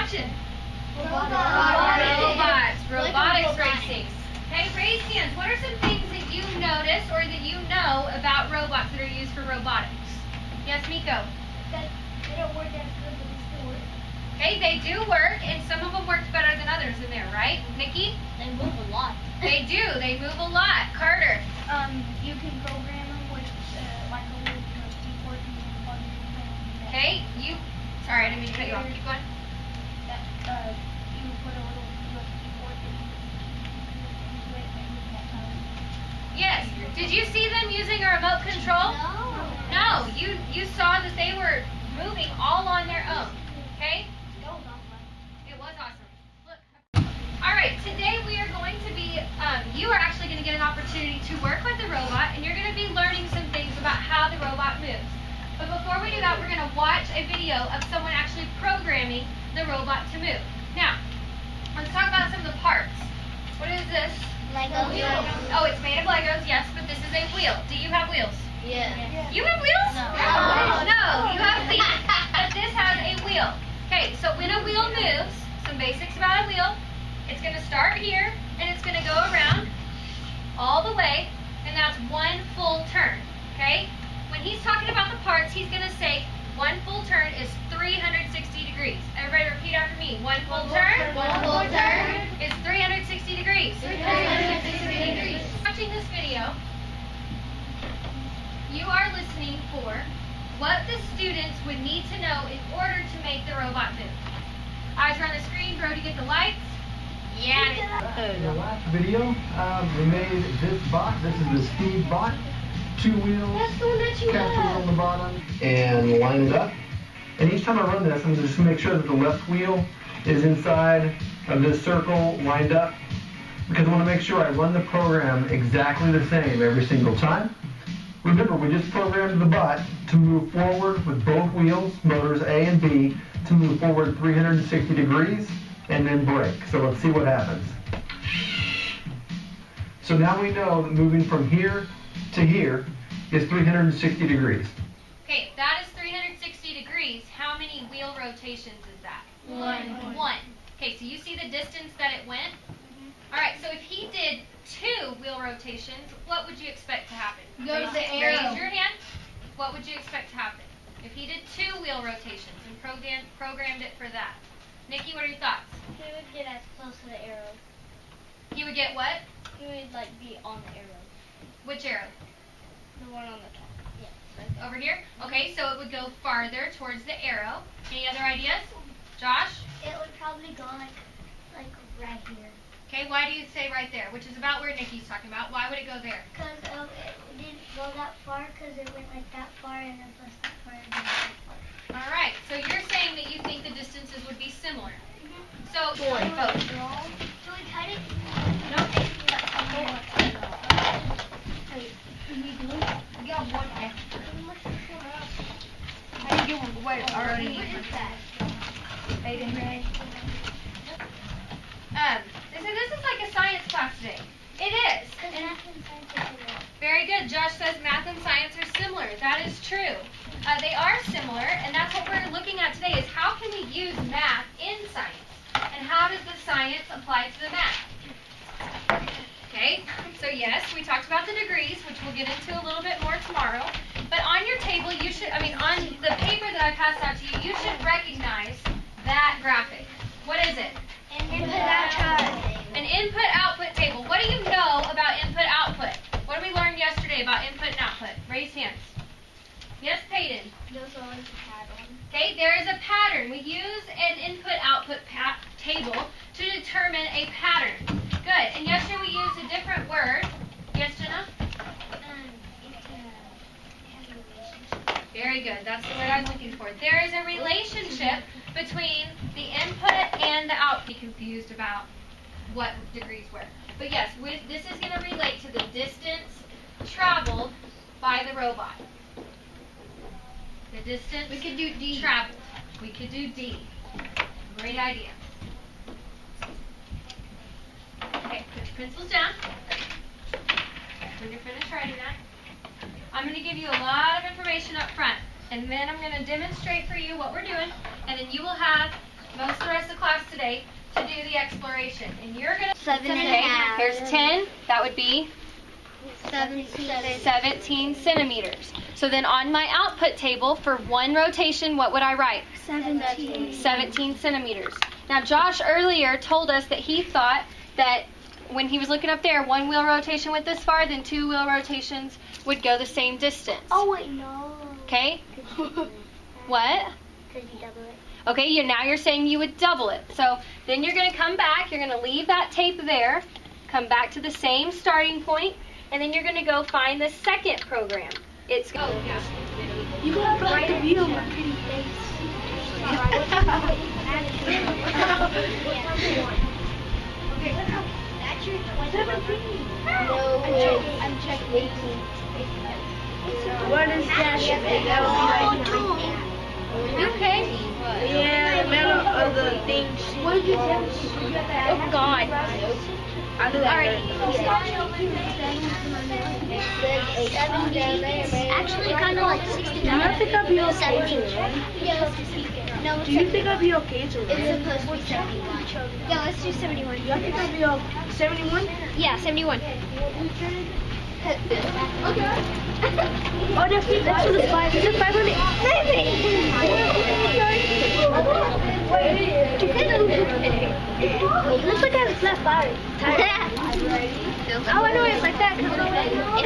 watching? Robotics racing. Okay, raise hands. What are some things that you notice or that you know about robots that are used for robotics? Yes, Miko? That they don't work as good, but they still work. Okay, they do work, and some of them work better than others in there, right? Nikki? They move a lot. They do. They move a lot. Carter? You can program them with like a little USB port and plug it in. Okay, sorry, I didn't mean to cut you off. Keep going. You put a little USB port into it and you can Yes. Did you see them using a remote control? No. You saw that they were moving all on their own. Okay? It was awesome. Look. All right. Today we are going to be. You are actually going to get an opportunity to work with the robot, and you're going to be learning some things about how the robot moves. But before we do that, we're going to watch a video of someone actually programming the robot to move. Now, let's talk about some of the parts. What is this? Lego wheel. Oh, it's made of Legos, yes, but this is a wheel. Do you have wheels? Yeah. You have wheels? No, you have feet. But this has a wheel. Okay, so when a wheel moves, some basics about a wheel, it's going to start here, and it's going to go around all the way, and that's one full turn. Okay? When he's talking about the parts, he's going to say one full turn is 360 degrees. Everybody repeat after me. One full turn. One full turn is 360 degrees. 360 degrees. Watching this video, you are listening for what the students would need to know in order to make the robot move. Eyes are on the screen. Brody, get the lights. Yeah. In the last video, we made this bot. This is the speed bot. 2 wheels, capture wheel on the bottom, and line it up. And each time I run this, I'm going to just make sure that the left wheel is inside of this circle lined up, because I want to make sure I run the program exactly the same every single time. Remember, we just programmed the bot to move forward with both wheels, motors A and B, to move forward 360 degrees and then brake. So let's see what happens. So now we know that moving from here to here is 360 degrees. Okay, that is 360 degrees. How many wheel rotations is that? One. Okay, so you see the distance that it went? All right, so if he did 2 wheel rotations, what would you expect to happen? Go to the arrow. Raise your hand. What would you expect to happen? If he did 2 wheel rotations and programmed it for that. Nikki, what are your thoughts? He would get as close to the arrow. He would get what? He would be on the arrow. Which arrow? The one on the top. Yes. Right over here? Okay, so it would go farther towards the arrow. Any other ideas? Josh? It would probably go like right here. Okay, why do you say right there? Which is about where Nikki's talking about. Why would it go there? Because it didn't go that far because it went like that far and then plus that far and then that far. All right, so you're saying that you think the distances would be similar. So, Should we cut it? No. Wait, can we do it? We got one extra. How do you get one? Wait, already. What is that? This is like a science class today. It is. Very good. Josh says math and science are similar. That is true. They are similar, and that's what we're looking at today is how can we use math in science? And how does the science apply to the math? Okay, so yes, we talked about the degrees, which we'll get into a little bit more tomorrow. But on your table, on the paper that I passed out to you, you should recognize that graphic. What is it? An input-output table. What do you know about input-output? What did we learn yesterday about input and output? Raise hands. Yes, Peyton? There's always a pattern. Okay, there is a pattern. We use an input-output table to determine a pattern. Good. And yesterday we used a different word. Yes, Jenna? Very good. That's the word I was looking for. There is a relationship between the input and the output. Be confused about what degrees were. But yes, this is going to relate to the distance traveled by the robot. The distance We could do D. traveled. We could do D. Great idea. Okay, put your pencils down. When you're finished writing that, I'm going to give you a lot of information up front. And then I'm going to demonstrate for you what we're doing. And then you will have most of the rest of the class today to do the exploration. And you're going to... 7.5. Here's 10. That would be 17 centimeters. So then on my output table for one rotation, what would I write? 17 centimeters. Now Josh earlier told us that he thought that when he was looking up there, one wheel rotation went this far, then two wheel rotations would go the same distance. Oh wait, no. Okay? What? Could you double it? Okay, now you're saying you would double it. So then you're going to come back, you're going to leave that tape there, come back to the same starting point, and then you're going to go find the second program. It's go. Yeah. You gotta put like a view of my pretty face. That's your 17. No, I'm checking 18. What is that? Okay. Yeah, the middle of the thing. What did you say? Oh God. I do that. It's actually kind of like 69. Do you think I'll be okay? No, Do you think I'll be okay to it's supposed to be 71. Yeah, let's do 71. Do I think I'll be okay? 71? Yeah, 71. Oh, that's for the 5. Is it 500? It looks like I have a flat body. Oh, I know it's like that because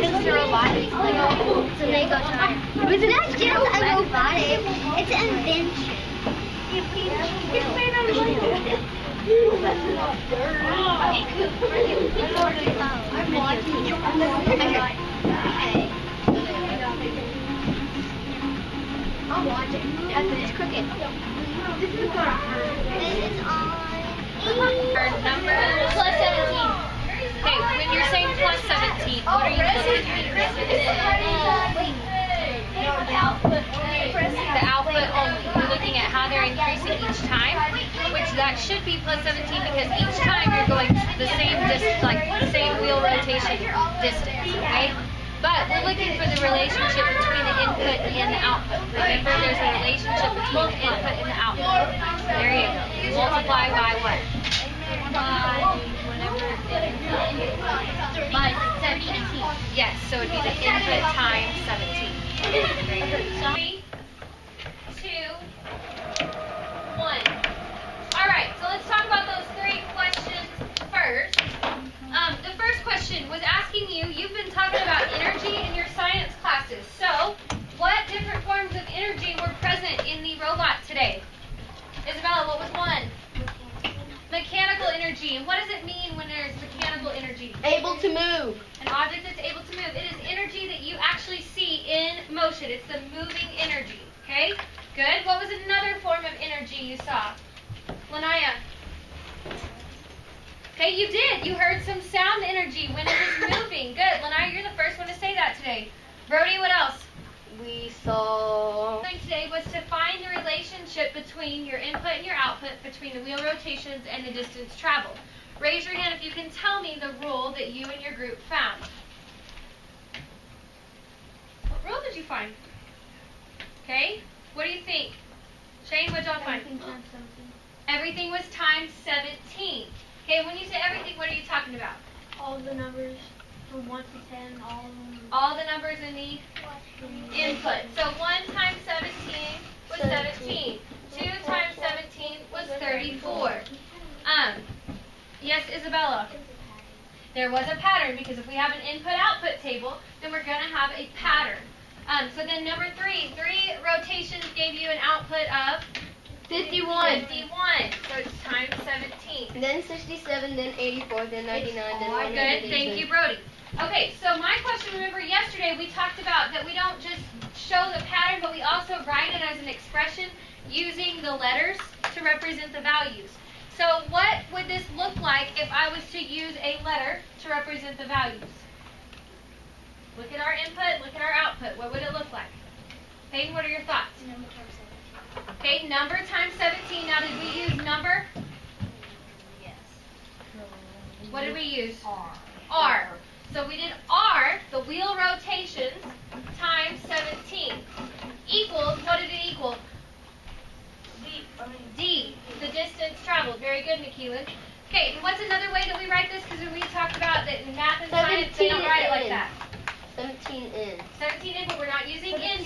it's a robotic. It's a Lego time. It's not just a robotic. It's an invention. It's made out of Lego. I'm watching you. I'm watching. It's crooked. This is on. Number plus 17. Okay, when you're saying plus 17, what are you looking at? The output only. You're looking at how they're increasing each time, which that should be plus 17 because each time you're going the same distance, like the same wheel rotation distance, okay? But we're looking for the relationship between the input and the output. Remember, there's a relationship between the input and the output. There you go. You multiply by what? By 17. Yes, so it'd be the input times 17. 3, 2, 1. Alright, so let's talk about those 3 questions first. The first question was asking you, you've been talking about energy in your science classes. So, what different forms of energy were present in the robot today? Isabella, what was one? Mechanical energy. And what does it mean when there's mechanical energy? Able to move. An object that's able to move. It is energy that you actually see in motion. It's the moving energy. Okay? Good. What was another form of energy you saw? Lanaya. Okay, you did. You heard some sound energy when it was moving. Good. Lanaya, you're the first one to say that today. Brody, what else? We saw. Today was to find the relationship between your input and your output, between the wheel rotations and the distance traveled. Raise your hand if you can tell me the rule that you and your group found. What rule did you find? Okay, what do you think? Shane, what did y'all find? Everything was times 17. Okay, when you say everything, what are you talking about? All the numbers from 1 to 10, all of them. All the numbers in the input. So 1 times 17 was 17. 2 times 17 was 34. Yes, Isabella? There was a pattern because if we have an input-output table, then we're going to have a pattern. So then number 3 rotations gave you an output of 51. 51. So it's times 17. Then 67, then 84, then 99, then 100. Good. Thank you, Brody. Okay, so my question, remember yesterday we talked about that we don't just show the pattern, but we also write it as an expression using the letters to represent the values. So what would this look like if I was to use a letter to represent the values? Look at our input, look at our output. What would it look like? Peyton, what are your thoughts? Okay, number times 17. Now, did we use number? Yes. What did we use? R. R. So we did R, the wheel rotations, times 17. Equals, what did it equal? D. The distance traveled. Very good, McKeelan. Okay, and what's another way that we write this? Because we talked about that in math and science, they don't write it like that. 17 in. 17 in, but we're not using in.